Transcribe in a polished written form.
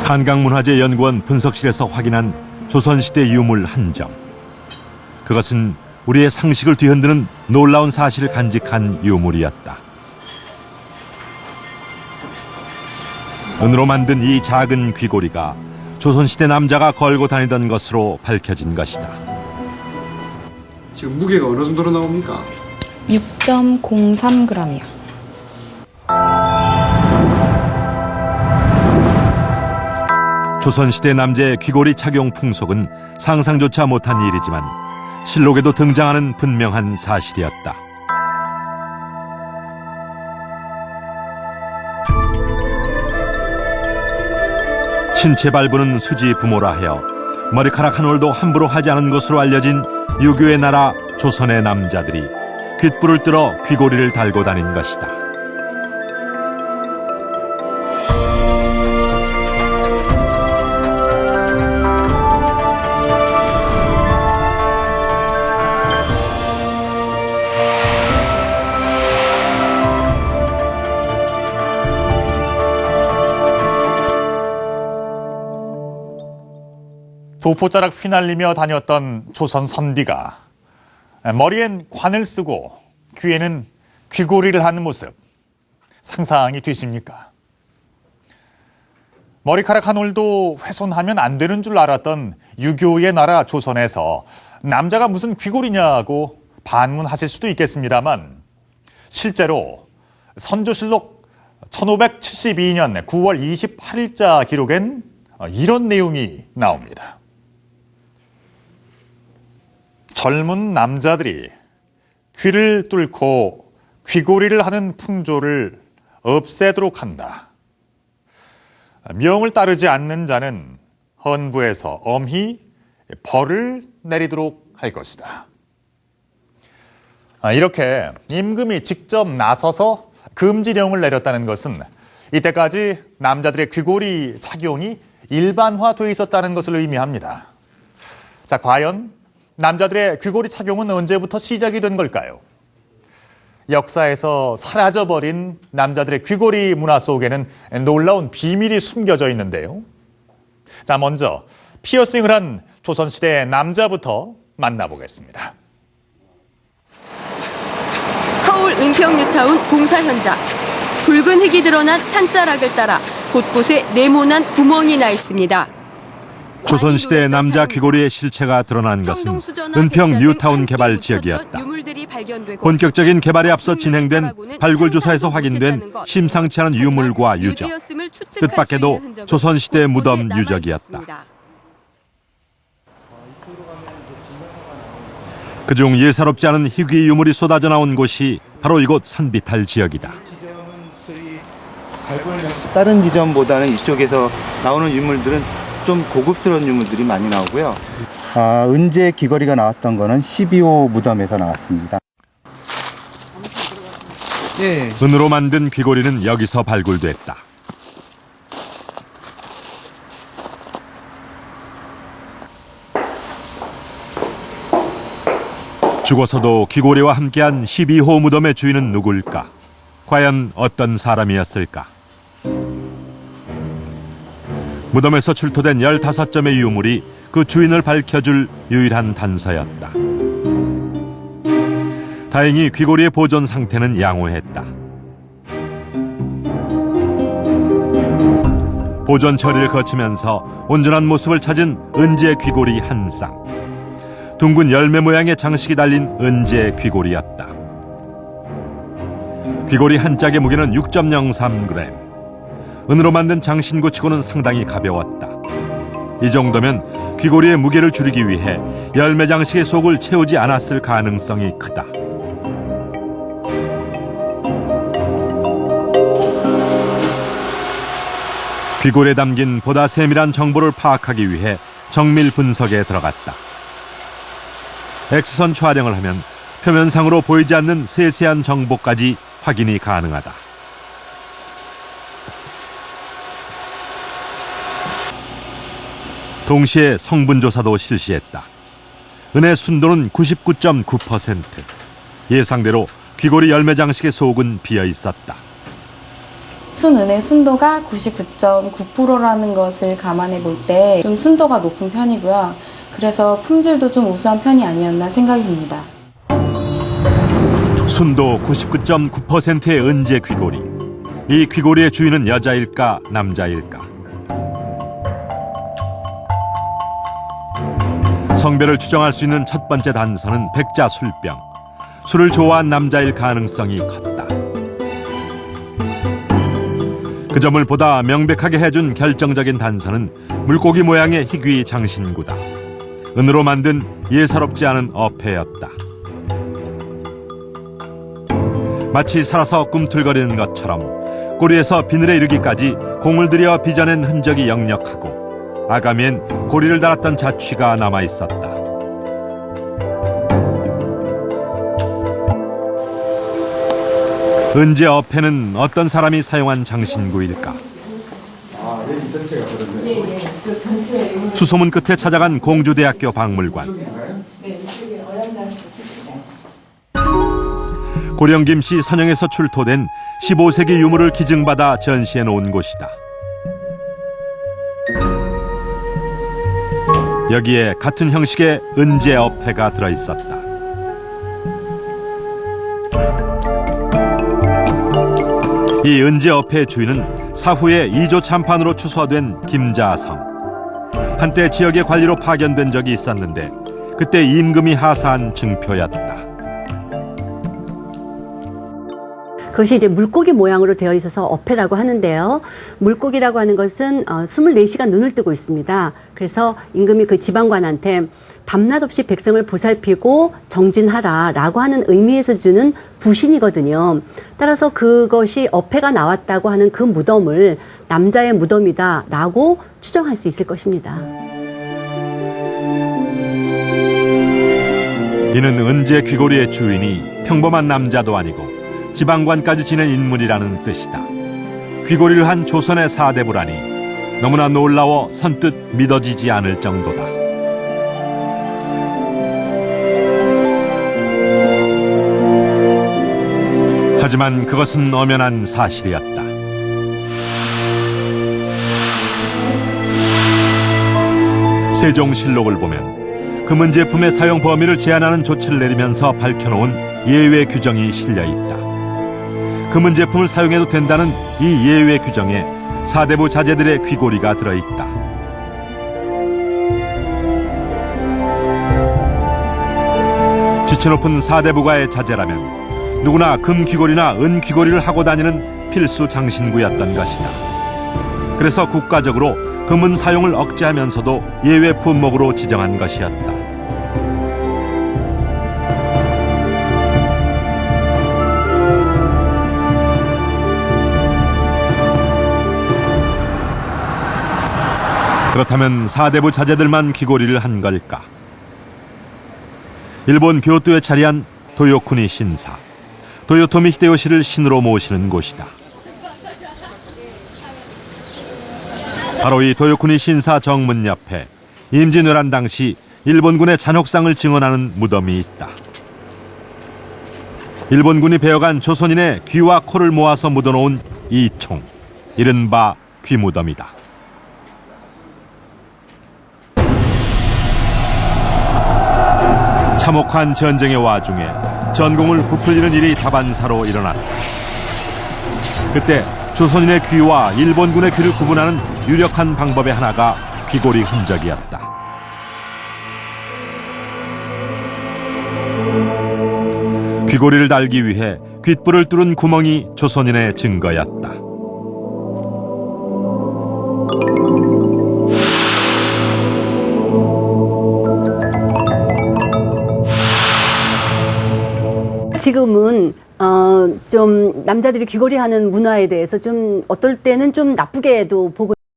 한강문화재연구원 분석실에서 확인한 조선시대 유물 한 점. 그것은 우리의 상식을 뒤흔드는 놀라운 사실을 간직한 유물이었다. 은으로 만든 이 작은 귀고리가 조선시대 남자가 걸고 다니던 것으로 밝혀진 것이다. 지금 무게가 어느 정도로 나옵니까? 6.03g이요. 조선시대 남자의 귀고리 착용 풍속은 상상조차 못한 일이지만 실록에도 등장하는 분명한 사실이었다. 신체 발부는 수지 부모라 하여 머리카락 한 올도 함부로 하지 않은 것으로 알려진 유교의 나라 조선의 남자들이 귓불을 뚫어 귀고리를 달고 다닌 것이다. 도포자락 휘날리며 다녔던 조선 선비가 머리엔 관을 쓰고 귀에는 귀고리를 하는 모습 상상이 되십니까? 머리카락 한 올도 훼손하면 안 되는 줄 알았던 유교의 나라 조선에서 남자가 무슨 귀고리냐고 반문하실 수도 있겠습니다만 실제로 선조실록 1572년 9월 28일자 기록엔 이런 내용이 나옵니다. 젊은 남자들이 귀를 뚫고 귀고리를 하는 풍조를 없애도록 한다. 명을 따르지 않는 자는 헌부에서 엄히 벌을 내리도록 할 것이다. 이렇게 임금이 직접 나서서 금지령을 내렸다는 것은 이때까지 남자들의 귀고리 착용이 일반화되어 있었다는 것을 의미합니다. 자, 과연 남자들의 귀고리 착용은 언제부터 시작이 된 걸까요? 역사에서 사라져버린 남자들의 귀고리 문화 속에는 놀라운 비밀이 숨겨져 있는데요. 자, 먼저 피어싱을 한 조선시대 남자부터 만나보겠습니다. 서울 은평 뉴타운 공사 현장. 붉은 흙이 드러난 산자락을 따라 곳곳에 네모난 구멍이 나 있습니다. 조선시대 남자 귀고리의 실체가 드러난 것은 은평 뉴타운 개발 지역이었다. 본격적인 개발에 앞서 진행된 발굴 조사에서 확인된 심상치 않은 유물과 유적, 뜻밖에도 조선시대 무덤 유적이었다. 그중 예사롭지 않은 희귀 유물이 쏟아져 나온 곳이 바로 이곳 산비탈 지역이다. 다른 지점보다는 이쪽에서 나오는 유물들은 좀 고급스러운 유물들이 많이 나오고요. 은제 귀걸이가 나왔던 거는 12호 무덤에서 나왔습니다. 예. 은으로 만든 귀고리는 여기서 발굴됐다. 죽어서도 귀고리와 함께한 12호 무덤의 주인은 누굴까? 과연 어떤 사람이었을까? 무덤에서 출토된 15점의 유물이 그 주인을 밝혀줄 유일한 단서였다. 다행히 귀고리의 보존 상태는 양호했다. 보존 처리를 거치면서 온전한 모습을 찾은 은제 귀고리 한 쌍. 둥근 열매 모양의 장식이 달린 은제 귀고리였다. 귀고리 한 짝의 무게는 6.03g. 은으로 만든 장신구치고는 상당히 가벼웠다. 이 정도면 귀고리의 무게를 줄이기 위해 열매 장식의 속을 채우지 않았을 가능성이 크다. 귀고리에 담긴 보다 세밀한 정보를 파악하기 위해 정밀 분석에 들어갔다. X선 촬영을 하면 표면상으로 보이지 않는 세세한 정보까지 확인이 가능하다. 동시에 성분 조사도 실시했다. 은의 순도는 99.9%. 예상대로 귀고리 열매 장식의 속은 비어 있었다. 순은의 순도가 99.9%라는 것을 감안해 볼 때 좀 순도가 높은 편이고요. 그래서 품질도 좀 우수한 편이 아니었나 생각이 듭니다. 순도 99.9%의 은재 귀고리. 이 귀고리의 주인은 여자일까 남자일까? 성별을 추정할 수 있는 첫 번째 단서는 백자술병. 술을 좋아한 남자일 가능성이 컸다. 그 점을 보다 명백하게 해준 결정적인 단서는 물고기 모양의 희귀 장신구다. 은으로 만든 예사롭지 않은 어패였다. 마치 살아서 꿈틀거리는 것처럼 꼬리에서 비늘에 이르기까지 공을 들여 빚어낸 흔적이 역력하고 아가미엔 고리를 달았던 자취가 남아있었다. 은재 어패는 어떤 사람이 사용한 장신구일까? 수소문 끝에 찾아간 공주대학교 박물관. 고령 김씨 선영에서 출토된 15세기 유물을 기증받아 전시해 놓은 곳이다. 여기에 같은 형식의 은재 어패가 들어있었다. 이 은재 어패의 주인은 사후에 이조 참판으로 추서된 김자성. 한때 지역의 관리로 파견된 적이 있었는데 그때 임금이 하사한 증표였다. 그것이 이제 물고기 모양으로 되어 있어서 어패라고 하는데요. 물고기라고 하는 것은 24시간 눈을 뜨고 있습니다. 그래서 임금이 그 지방관한테 밤낮 없이 백성을 보살피고 정진하라라고 하는 의미에서 주는 부신이거든요. 따라서 그것이 어패가 나왔다고 하는 그 무덤을 남자의 무덤이다라고 추정할 수 있을 것입니다. 이는 은재 귀고리의 주인이 평범한 남자도 아니고 지방관까지 지낸 인물이라는 뜻이다. 귀고리를 한 조선의 사대부라니 너무나 놀라워 선뜻 믿어지지 않을 정도다. 하지만 그것은 엄연한 사실이었다. 세종실록을 보면 금은 제품의 사용 범위를 제한하는 조치를 내리면서 밝혀놓은 예외 규정이 실려있다. 금은 제품을 사용해도 된다는 이 예외 규정에 사대부 자제들의 귀고리가 들어있다. 지체 높은 사대부가의 자제라면 누구나 금 귀고리나 은 귀고리를 하고 다니는 필수 장신구였던 것이다. 그래서 국가적으로 금은 사용을 억제하면서도 예외 품목으로 지정한 것이었다. 그렇다면 사대부 자제들만 귀고리를 한 걸까? 일본 교토에 자리한 도요쿠니 신사. 도요토미 히데요시를 신으로 모시는 곳이다. 바로 이 도요쿠니 신사 정문 옆에 임진왜란 당시 일본군의 잔혹상을 증언하는 무덤이 있다. 일본군이 베어간 조선인의 귀와 코를 모아서 묻어놓은 이 총, 이른바 귀무덤이다. 참혹한 전쟁의 와중에 전공을 부풀리는 일이 다반사로 일어났다. 그때 조선인의 귀와 일본군의 귀를 구분하는 유력한 방법의 하나가 귀고리 흔적이었다. 귀고리를 달기 위해 귓불을 뚫은 구멍이 조선인의 증거였다. 지금은 좀 남자들이 귀걸이 하는 문화에 대해서 좀 어떨 때는 좀 나쁘게도 보고